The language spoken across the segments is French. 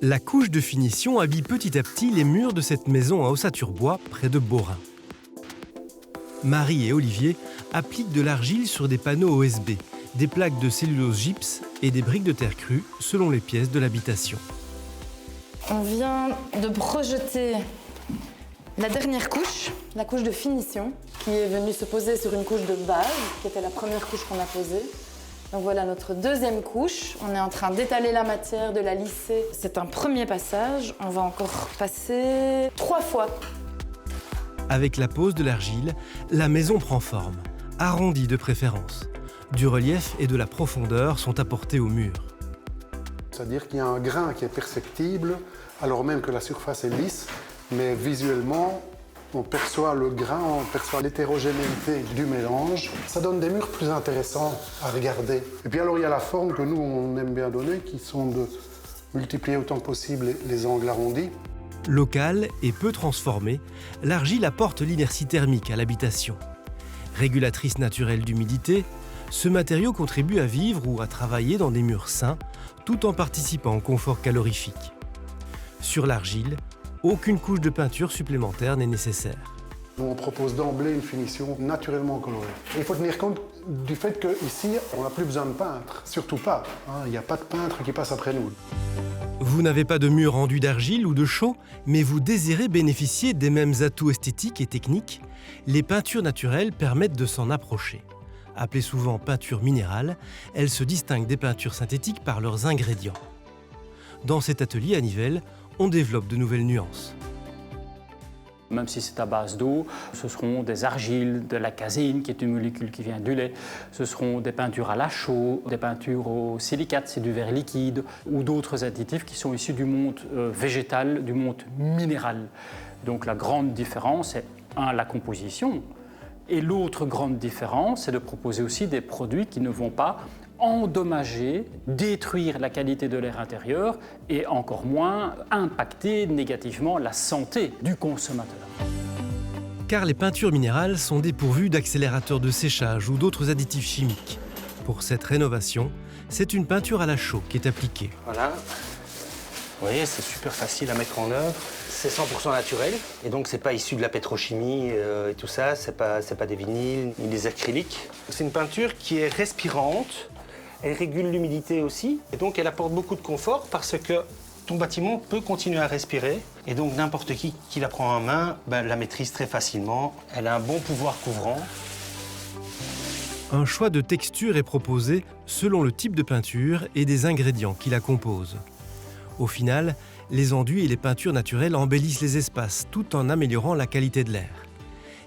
La couche de finition habille petit à petit les murs de cette maison à ossature-bois près de Beaurain. Marie et Olivier appliquent de l'argile sur des panneaux OSB, des plaques de cellulose gypse et des briques de terre crue selon les pièces de l'habitation. On vient de projeter la dernière couche, la couche de finition, qui est venue se poser sur une couche de base, qui était la première couche qu'on a posée. Donc voilà notre deuxième couche. On est en train d'étaler la matière, de la lisser. C'est un premier passage. On va encore passer 3 fois. Avec la pose de l'argile, la maison prend forme, arrondie de préférence. Du relief et de la profondeur sont apportés au mur. C'est-à-dire qu'il y a un grain qui est perceptible, alors même que la surface est lisse, mais visuellement, on perçoit le grain, on perçoit l'hétérogénéité du mélange. Ça donne des murs plus intéressants à regarder. Et puis alors il y a la forme que nous on aime bien donner, qui sont de multiplier autant que possible les angles arrondis. Locale et peu transformée, l'argile apporte l'inertie thermique à l'habitation. Régulatrice naturelle d'humidité, ce matériau contribue à vivre ou à travailler dans des murs sains, tout en participant au confort calorifique. Sur l'argile, aucune couche de peinture supplémentaire n'est nécessaire. On propose d'emblée une finition naturellement colorée. Il faut tenir compte du fait qu'ici, on n'a plus besoin de peintre, surtout pas. Il n'y a pas de peintre qui passe après nous. Vous n'avez pas de mur enduit d'argile ou de chaux, mais vous désirez bénéficier des mêmes atouts esthétiques et techniques. Les peintures naturelles permettent de s'en approcher. Appelées souvent peintures minérales, elles se distinguent des peintures synthétiques par leurs ingrédients. Dans cet atelier à Nivelles, on développe de nouvelles nuances. Même si c'est à base d'eau, ce seront des argiles, de la caséine, qui est une molécule qui vient du lait. Ce seront des peintures à la chaux, des peintures au silicate, c'est du verre liquide, ou d'autres additifs qui sont issus du monde végétal, du monde minéral. Donc la grande différence, c'est la composition. Et l'autre grande différence, c'est de proposer aussi des produits qui ne vont pas endommager, détruire la qualité de l'air intérieur et encore moins impacter négativement la santé du consommateur. Car les peintures minérales sont dépourvues d'accélérateurs de séchage ou d'autres additifs chimiques. Pour cette rénovation, c'est une peinture à la chaux qui est appliquée. Voilà. Vous voyez, c'est super facile à mettre en œuvre. C'est 100% naturel et donc c'est pas issu de la pétrochimie et tout ça, c'est pas des vinyles ni des acryliques. C'est une peinture qui est respirante, elle régule l'humidité aussi et donc elle apporte beaucoup de confort parce que ton bâtiment peut continuer à respirer et donc n'importe qui la prend en main la maîtrise très facilement. Elle a un bon pouvoir couvrant. Un choix de texture est proposé selon le type de peinture et des ingrédients qui la composent. Au final, les enduits et les peintures naturelles embellissent les espaces tout en améliorant la qualité de l'air.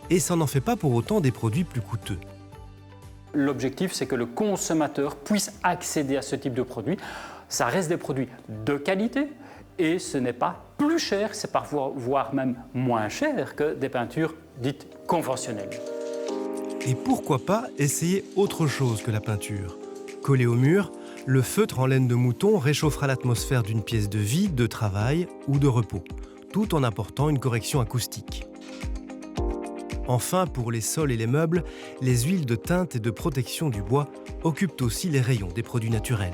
Et ça n'en fait pas pour autant des produits plus coûteux. L'objectif, c'est que le consommateur puisse accéder à ce type de produit. Ça reste des produits de qualité et ce n'est pas plus cher, c'est parfois voire même moins cher que des peintures dites conventionnelles. Et pourquoi pas essayer autre chose que la peinture ? Collé au mur, le feutre en laine de mouton réchauffera l'atmosphère d'une pièce de vie, de travail ou de repos, tout en apportant une correction acoustique. Enfin, pour les sols et les meubles, les huiles de teinte et de protection du bois occupent aussi les rayons des produits naturels.